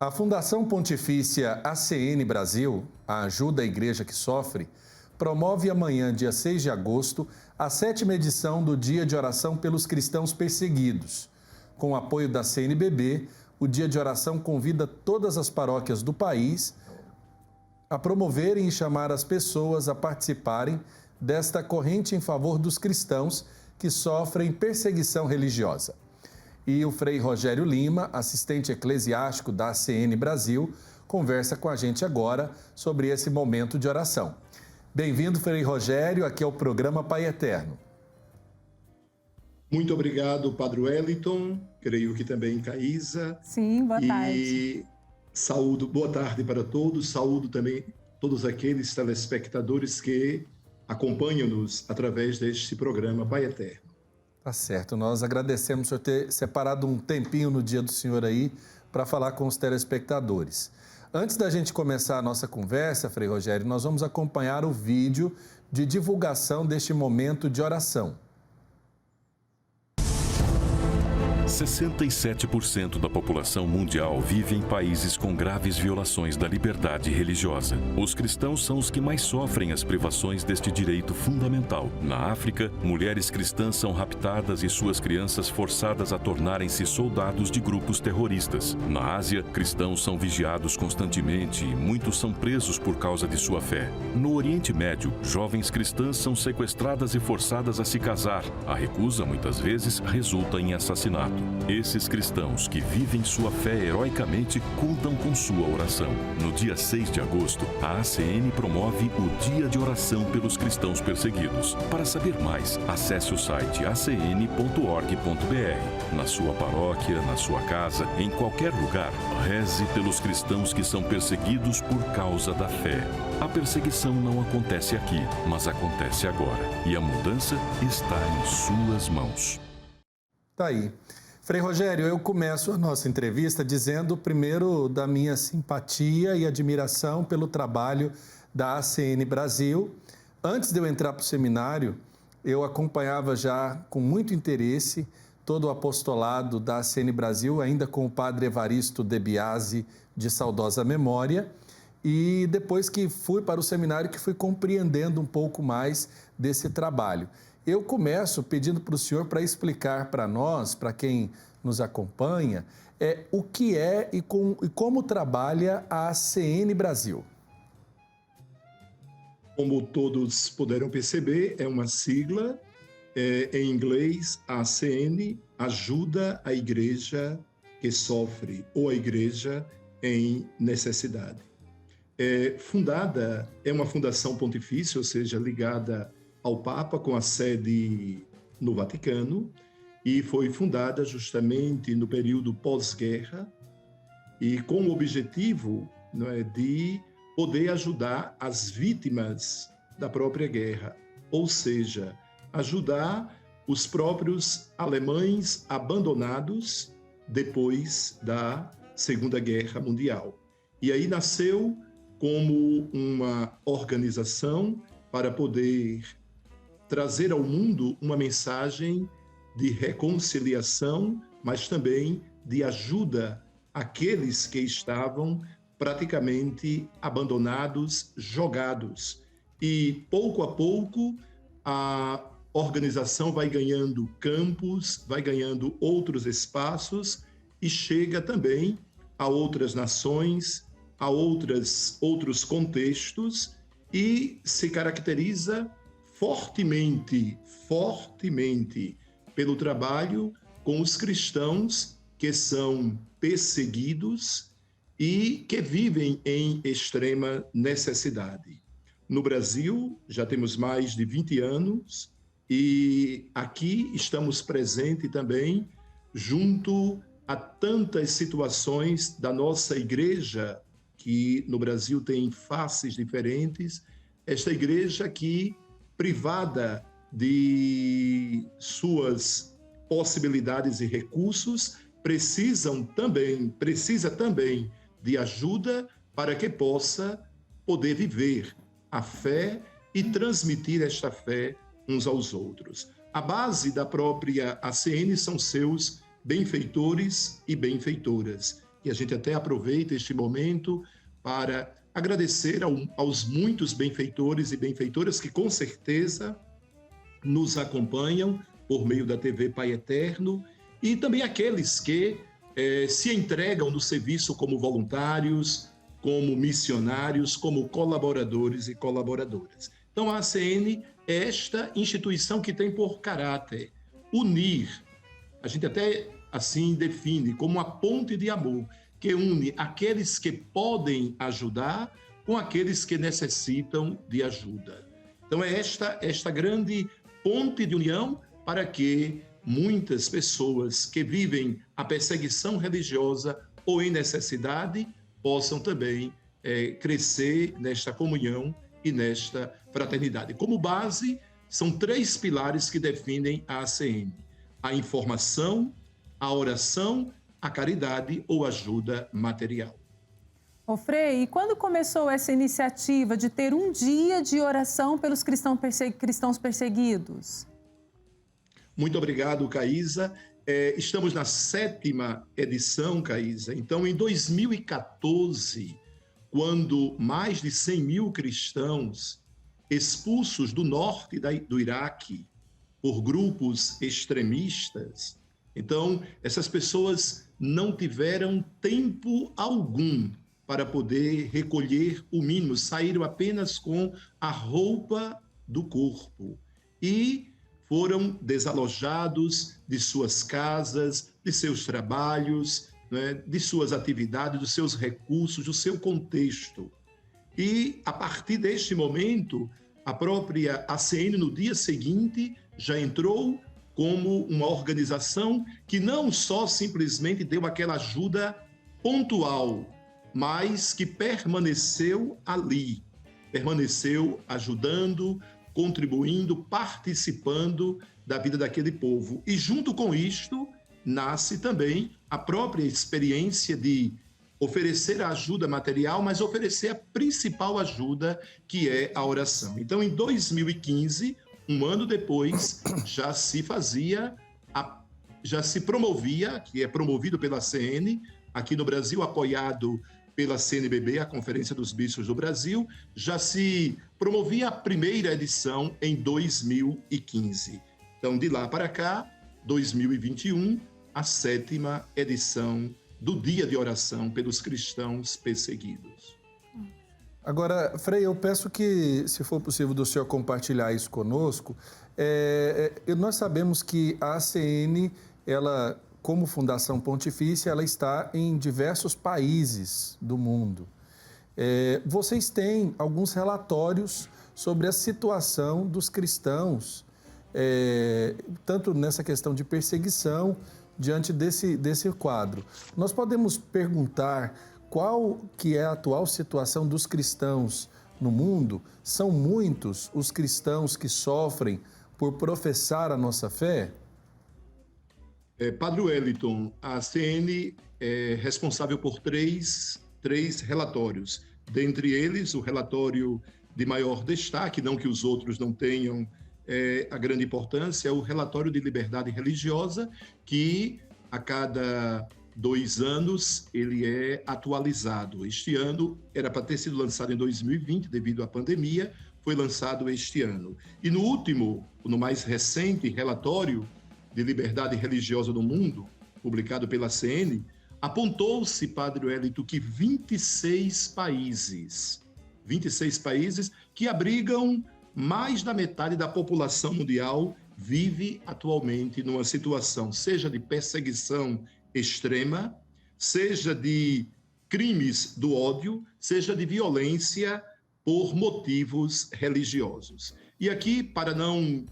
A Fundação Pontifícia ACN Brasil, a Ajuda à Igreja que Sofre, promove amanhã, dia 6 de agosto, a 7ª edição do Dia de Oração pelos Cristãos Perseguidos. Com o apoio da CNBB, o Dia de Oração convida todas as paróquias do país a promoverem e chamar as pessoas a participarem desta corrente em favor dos cristãos que sofrem perseguição religiosa. E o Frei Rogério Lima, assistente eclesiástico da ACN Brasil, conversa com a gente agora sobre esse momento de oração. Bem-vindo, Frei Rogério, aqui é o programa Pai Eterno. Muito obrigado, Padre Wellington, creio que também Caísa. Sim, boa tarde. Saúdo, boa tarde para todos, saúdo também todos aqueles telespectadores que acompanham-nos através deste programa Pai Eterno. Tá certo, nós agradecemos por ter separado um tempinho no dia do Senhor aí para falar com os telespectadores. Antes da gente começar a nossa conversa, Frei Rogério, nós vamos acompanhar o vídeo de divulgação deste momento de oração. 67% da população mundial vive em países com graves violações da liberdade religiosa. Os cristãos são os que mais sofrem as privações deste direito fundamental. Na África, mulheres cristãs são raptadas e suas crianças forçadas a tornarem-se soldados de grupos terroristas. Na Ásia, cristãos são vigiados constantemente e muitos são presos por causa de sua fé. No Oriente Médio, jovens cristãs são sequestradas e forçadas a se casar. A recusa, muitas vezes, resulta em assassinato. Esses cristãos que vivem sua fé heroicamente contam com sua oração. No dia 6 de agosto, a ACN promove o Dia de Oração pelos Cristãos Perseguidos. Para saber mais, acesse o site acn.org.br. Na sua paróquia, na sua casa, em qualquer lugar, reze pelos cristãos que são perseguidos por causa da fé. A perseguição não acontece aqui, mas acontece agora. E a mudança está em suas mãos. Tá aí. Frei Rogério, eu começo a nossa entrevista dizendo primeiro da minha simpatia e admiração pelo trabalho da ACN Brasil. Antes de eu entrar para o seminário, eu acompanhava já com muito interesse todo o apostolado da ACN Brasil, ainda com o padre Evaristo De Biasi, de saudosa memória. E depois que fui para o seminário, que fui compreendendo um pouco mais desse trabalho. Eu começo pedindo para o senhor para explicar para nós, para quem nos acompanha, o que é e como trabalha a ACN Brasil. Como todos puderam perceber, é uma sigla, em inglês, ACN, Ajuda à Igreja que Sofre, ou a Igreja em Necessidade. É uma fundação pontifícia, ou seja, ligada ao Papa, com a sede no Vaticano, e foi fundada justamente no período pós-guerra e com o objetivo, de poder ajudar as vítimas da própria guerra, ou seja, ajudar os próprios alemães abandonados depois da Segunda Guerra Mundial. E aí nasceu como uma organização para poder trazer ao mundo uma mensagem de reconciliação, mas também de ajuda àqueles que estavam praticamente abandonados, jogados. E pouco a pouco a organização vai ganhando campos, vai ganhando outros espaços e chega também a outras nações, a outros contextos e se caracteriza fortemente pelo trabalho com os cristãos que são perseguidos e que vivem em extrema necessidade. No Brasil, já temos mais de 20 anos e aqui estamos presentes também junto a tantas situações da nossa igreja, que no Brasil tem faces diferentes, esta igreja que privada de suas possibilidades e recursos, precisa também de ajuda para que possa poder viver a fé e transmitir esta fé uns aos outros. A base da própria ACN são seus benfeitores e benfeitoras, e a gente até aproveita este momento para agradecer aos muitos benfeitores e benfeitoras que com certeza nos acompanham por meio da TV Pai Eterno, e também aqueles que se entregam no serviço como voluntários, como missionários, como colaboradores e colaboradoras. Então, a ACN é esta instituição que tem por caráter unir, a gente até assim define como uma ponte de amor, que une aqueles que podem ajudar com aqueles que necessitam de ajuda. Então, é esta grande ponte de união para que muitas pessoas que vivem a perseguição religiosa ou em necessidade possam também crescer nesta comunhão e nesta fraternidade. Como base, são 3 pilares que definem a ACN: a informação, a oração, a caridade ou ajuda material. Ô Frei, e quando começou essa iniciativa de ter um dia de oração pelos cristãos perseguidos? Muito obrigado, Caísa. Estamos na 7ª edição, Caísa. Então, em 2014, quando mais de 100 mil cristãos expulsos do norte do Iraque por grupos extremistas, então, essas pessoas não tiveram tempo algum para poder recolher o mínimo, saíram apenas com a roupa do corpo e foram desalojados de suas casas, de seus trabalhos, né, de suas atividades, dos seus recursos, do seu contexto. E, a partir deste momento, a própria ACN, no dia seguinte, já entrou como uma organização que não só simplesmente deu aquela ajuda pontual, mas que permaneceu ali, permaneceu ajudando, contribuindo, participando da vida daquele povo. E junto com isto, nasce também a própria experiência de oferecer a ajuda material, mas oferecer a principal ajuda, que é a oração. Então, em 2015, um ano depois, já se promovia, que é promovido pela CN, aqui no Brasil, apoiado pela CNBB, a Conferência dos Bispos do Brasil, já se promovia a primeira edição em 2015. Então, de lá para cá, 2021, a 7ª edição do Dia de Oração pelos Cristãos Perseguidos. Agora, Frei, eu peço que, se for possível, do senhor compartilhar isso conosco. Nós sabemos que a ACN, ela, como Fundação Pontifícia, ela está em diversos países do mundo. Vocês têm alguns relatórios sobre a situação dos cristãos, tanto nessa questão de perseguição, diante desse quadro. Nós podemos perguntar qual que é a atual situação dos cristãos no mundo? São muitos os cristãos que sofrem por professar a nossa fé? Padre Wellington, a CN é responsável por três relatórios. Dentre eles, o relatório de maior destaque, não que os outros não tenham a grande importância, é o relatório de liberdade religiosa, que a cada 2 anos ele é atualizado. Este ano era para ter sido lançado em 2020, devido à pandemia, foi lançado este ano. E no mais recente relatório de liberdade religiosa no mundo, publicado pela CN, apontou-se, Padre Wellington, que 26 países que abrigam mais da metade da população mundial vive atualmente numa situação, seja de perseguição extrema, seja de crimes do ódio, seja de violência por motivos religiosos. E aqui, para não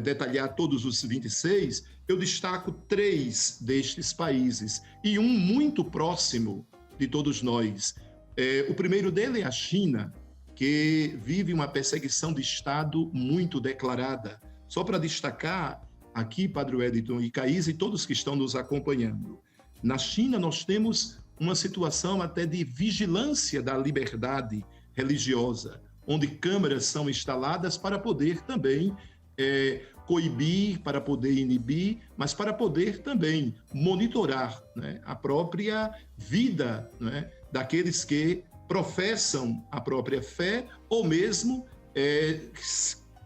detalhar todos os 26, eu destaco 3 destes países, e um muito próximo de todos nós. O primeiro dele é a China, que vive uma perseguição de Estado muito declarada. Só para destacar aqui, Padre Wellington e Caísa e todos que estão nos acompanhando, na China nós temos uma situação até de vigilância da liberdade religiosa, onde câmeras são instaladas para poder também coibir, para poder inibir, mas para poder também monitorar, né, a própria vida, né, daqueles que professam a própria fé, ou mesmo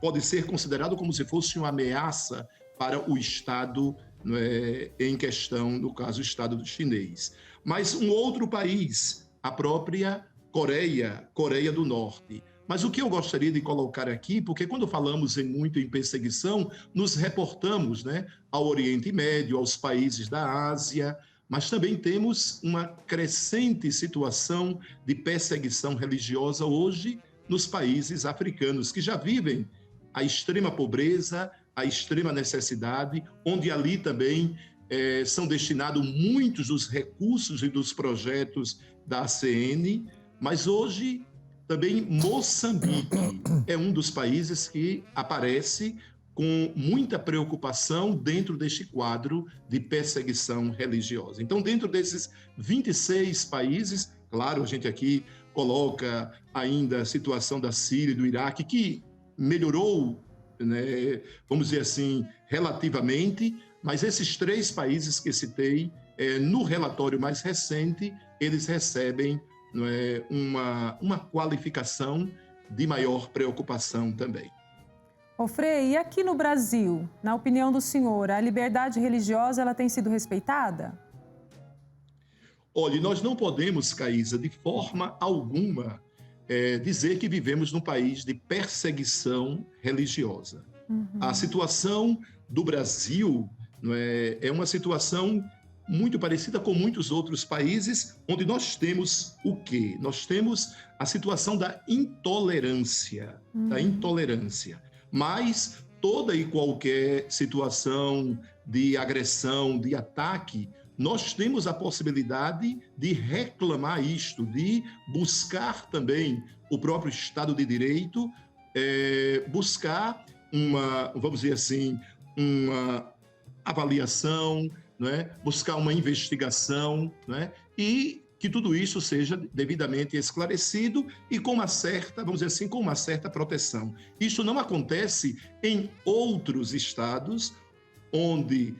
pode ser considerado como se fosse uma ameaça para o Estado, né, em questão, no caso, o Estado chinês. Mas um outro país, a própria Coreia do Norte. Mas o que eu gostaria de colocar aqui, porque quando falamos muito em perseguição, nos reportamos, né, ao Oriente Médio, aos países da Ásia, mas também temos uma crescente situação de perseguição religiosa hoje nos países africanos, que já vivem a extrema pobreza, a extrema necessidade, onde ali também são destinados muitos dos recursos e dos projetos da ACN, mas hoje também Moçambique é um dos países que aparece com muita preocupação dentro deste quadro de perseguição religiosa. Então, dentro desses 26 países, claro, a gente aqui coloca ainda a situação da Síria e do Iraque, que melhorou, né, vamos dizer assim, relativamente, mas esses 3 países que citei, no relatório mais recente, eles recebem, né, uma qualificação de maior preocupação também. Ô Frei, e aqui no Brasil, na opinião do senhor, a liberdade religiosa ela tem sido respeitada? Olha, nós não podemos, Caísa, de forma alguma, dizer que vivemos num país de perseguição religiosa. A situação do Brasil, não é uma situação muito parecida com muitos outros países, onde nós temos o quê? Nós temos a situação da intolerância, Mas toda e qualquer situação de agressão, de ataque, nós temos a possibilidade de reclamar isto, de buscar também o próprio Estado de Direito, buscar vamos dizer assim, uma avaliação, né? Buscar uma investigação, né? E que tudo isso seja devidamente esclarecido e com uma certa, vamos dizer assim, com uma certa proteção. Isso não acontece em outros estados onde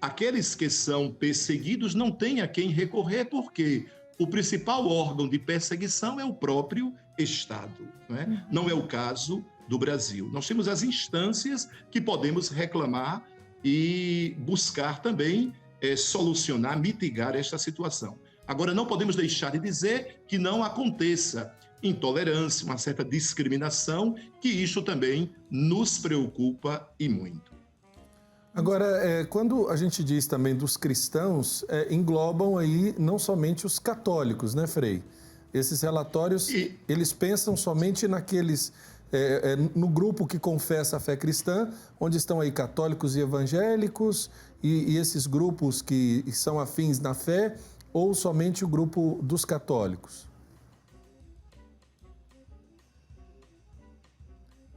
aqueles que são perseguidos não têm a quem recorrer, porque o principal órgão de perseguição é o próprio Estado, né? Não é o caso do Brasil. Nós temos as instâncias que podemos reclamar e buscar também solucionar, mitigar esta situação. Agora, não podemos deixar de dizer que não aconteça intolerância, uma certa discriminação, que isso também nos preocupa e muito. Agora, quando a gente diz também dos cristãos, englobam aí não somente os católicos, né, Frei? Esses relatórios, eles pensam somente naqueles... no grupo que confessa a fé cristã, onde estão aí católicos e evangélicos, e esses grupos que são afins na fé, ou somente o grupo dos católicos?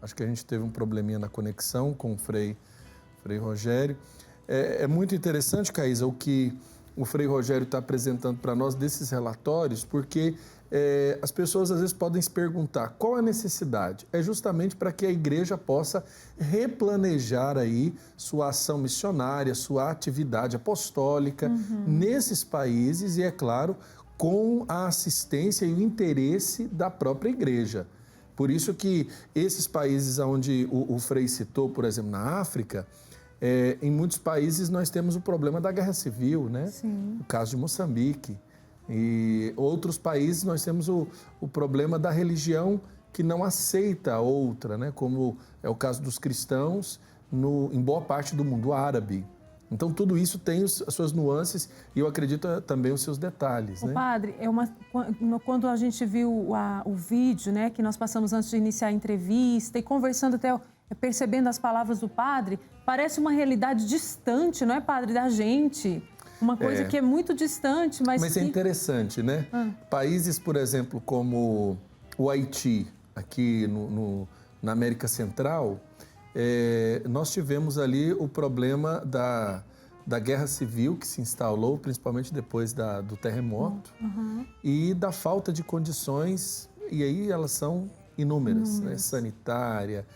Acho que a gente teve um probleminha na conexão com o Frei Rogério. É muito interessante, Caísa, o que o Frei Rogério está apresentando para nós desses relatórios, porque as pessoas às vezes podem se perguntar qual a necessidade. É justamente para que a igreja possa replanejar aí sua ação missionária, sua atividade apostólica nesses países e, é claro, com a assistência e o interesse da própria igreja. Por isso que esses países onde o Frei citou, por exemplo, na África, em muitos países nós temos o problema da guerra civil, né? Sim. O caso de Moçambique. E outros países nós temos o problema da religião que não aceita a outra, né? Como é o caso dos cristãos em boa parte do mundo árabe. Então, tudo isso tem as suas nuances e eu acredito também os seus detalhes, né? Padre, quando a gente viu o vídeo, né, que nós passamos antes de iniciar a entrevista e conversando até, percebendo as palavras do padre, parece uma realidade distante, não é, padre, da gente? Uma coisa que é muito distante, mas é interessante, né? Países, por exemplo, como o Haiti, aqui na América Central, nós tivemos ali o problema da guerra civil que se instalou, principalmente depois do terremoto, e da falta de condições, e aí elas são inúmeras, né? Sanitária,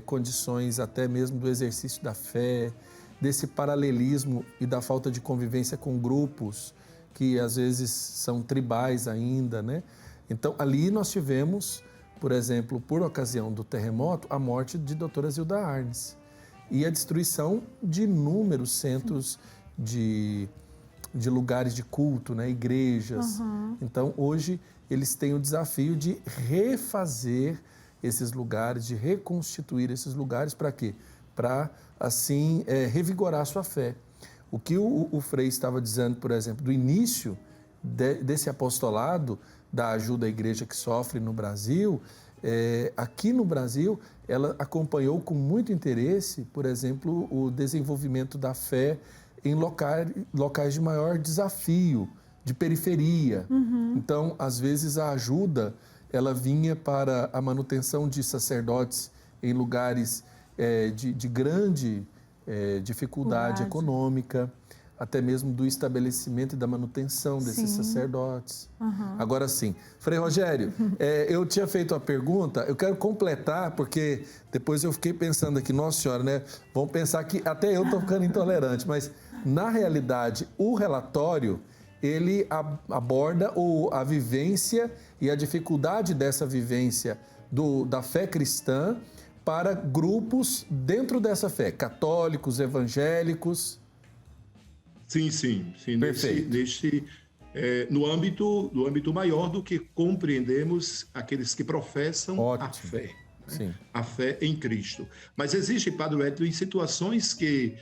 condições até mesmo do exercício da fé, desse paralelismo e da falta de convivência com grupos que às vezes são tribais ainda, né? Então, ali nós tivemos, por exemplo, por ocasião do terremoto, a morte de doutora Zilda Arnes e a destruição de inúmeros centros de lugares de culto, né? Igrejas. Então, hoje, eles têm o desafio de refazer esses lugares, de reconstituir esses lugares, para quê? Para, assim, revigorar a sua fé. O que o Frei estava dizendo, por exemplo, do início desse apostolado, da ajuda à igreja que sofre no Brasil, aqui no Brasil, ela acompanhou com muito interesse, por exemplo, o desenvolvimento da fé em locais de maior desafio, de periferia. Então, às vezes, a ajuda ela vinha para a manutenção de sacerdotes em lugares de grande dificuldade econômica, até mesmo do estabelecimento e da manutenção desses sacerdotes. Agora sim, Frei Rogério, eu tinha feito a pergunta, eu quero completar, porque depois eu fiquei pensando aqui, nossa senhora, né? Vão pensar que até eu estou ficando intolerante, mas na realidade o relatório, ele aborda a vivência e a dificuldade dessa vivência da fé cristã para grupos dentro dessa fé, católicos, evangélicos. Sim. Perfeito. No âmbito maior do que compreendemos aqueles que professam Ótimo. A fé. Sim. A fé em Cristo. Mas existe, Padre Wellington, em situações que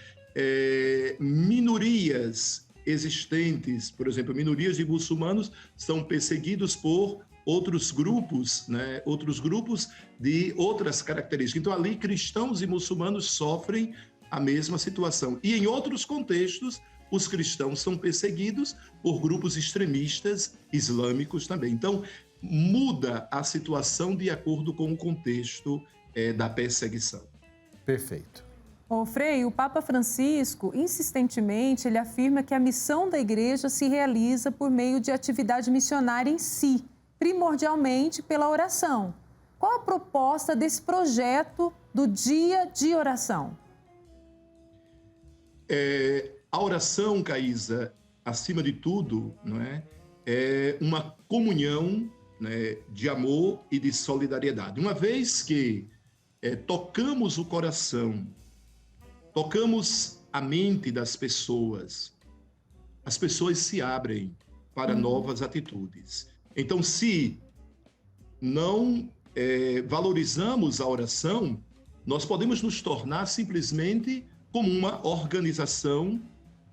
minorias existentes, por exemplo, minorias de muçulmanos são perseguidos por outros grupos, né? Outros grupos de outras características. Então, ali, cristãos e muçulmanos sofrem a mesma situação. E em outros contextos, os cristãos são perseguidos por grupos extremistas islâmicos também. Então, muda a situação de acordo com o contexto da perseguição. Perfeito. Frei, o Papa Francisco, insistentemente, ele afirma que a missão da igreja se realiza por meio de atividade missionária em si, primordialmente pela oração. Qual a proposta desse projeto do Dia de Oração? A oração, Caísa, acima de tudo, não é uma comunhão, né, de amor e de solidariedade. Uma vez que tocamos o coração, tocamos a mente das pessoas, as pessoas se abrem para novas atitudes. Então, se não valorizamos a oração, nós podemos nos tornar simplesmente como uma organização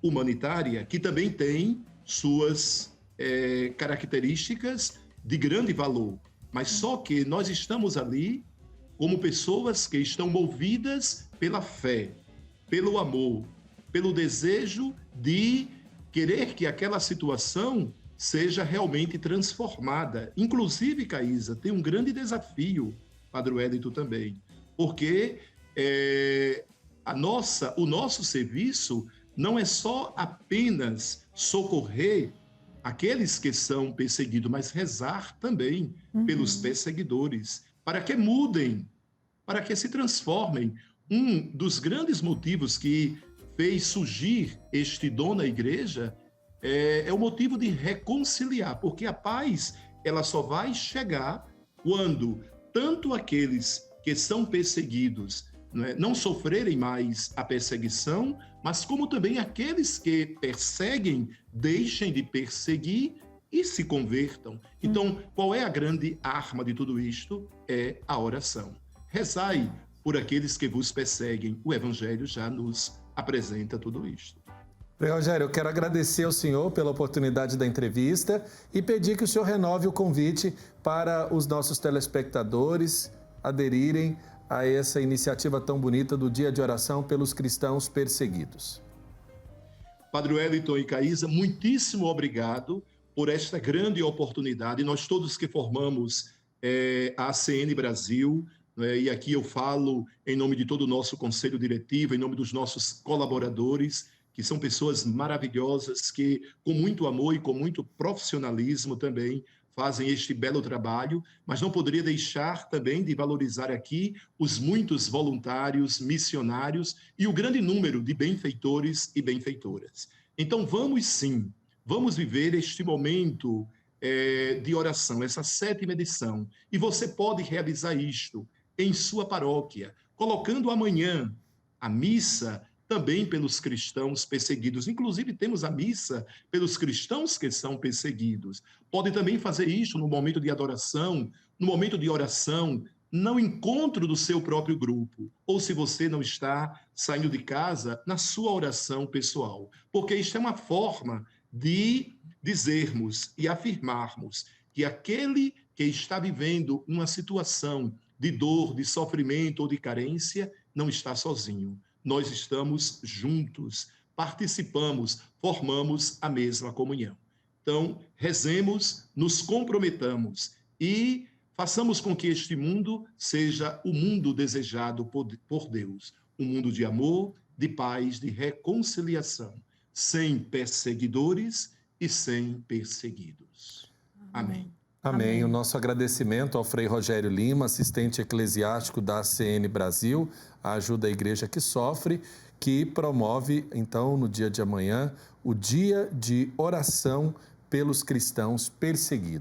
humanitária, que também tem suas características de grande valor. Mas só que nós estamos ali como pessoas que estão movidas pela fé, pelo amor, pelo desejo de querer que aquela situação seja realmente transformada. Inclusive, Caísa, tem um grande desafio, Padre Wellington também, porque o nosso serviço não é só apenas socorrer aqueles que são perseguidos, mas rezar também pelos perseguidores, para que mudem, para que se transformem. Um dos grandes motivos que fez surgir este dom na igreja é o motivo de reconciliar, porque a paz ela só vai chegar quando tanto aqueles que são perseguidos não sofrerem mais a perseguição, mas como também aqueles que perseguem deixem de perseguir e se convertam. Então, qual é a grande arma de tudo isto? É a oração. Rezai por aqueles que vos perseguem. O Evangelho já nos apresenta tudo isto. Frei Rogério, eu quero agradecer ao senhor pela oportunidade da entrevista e pedir que o senhor renove o convite para os nossos telespectadores aderirem a essa iniciativa tão bonita do Dia de Oração pelos Cristãos Perseguidos. Padre Wellington e Caísa, muitíssimo obrigado por esta grande oportunidade. Nós todos que formamos a ACN Brasil, e aqui eu falo em nome de todo o nosso conselho diretivo, em nome dos nossos colaboradores, que são pessoas maravilhosas, que com muito amor e com muito profissionalismo também fazem este belo trabalho, mas não poderia deixar também de valorizar aqui os muitos voluntários, missionários e o grande número de benfeitores e benfeitoras. Então, vamos sim, vamos viver este momento de oração, essa 7ª edição. E você pode realizar isto em sua paróquia, colocando amanhã a missa também pelos cristãos perseguidos. Inclusive, temos a missa pelos cristãos que são perseguidos. Pode também fazer isso no momento de adoração, no momento de oração, no encontro do seu próprio grupo. Ou se você não está saindo de casa, na sua oração pessoal. Porque isto é uma forma de dizermos e afirmarmos que aquele que está vivendo uma situação de dor, de sofrimento ou de carência, não está sozinho. Nós estamos juntos, participamos, formamos a mesma comunhão. Então, rezemos, nos comprometamos e façamos com que este mundo seja o mundo desejado por Deus. Um mundo de amor, de paz, de reconciliação, sem perseguidores e sem perseguidos. Amém. Amém. O nosso agradecimento ao Frei Rogério Lima, assistente eclesiástico da ACN Brasil, a Ajuda a Igreja que Sofre, que promove, então, no dia de amanhã, o dia de oração pelos cristãos perseguidos.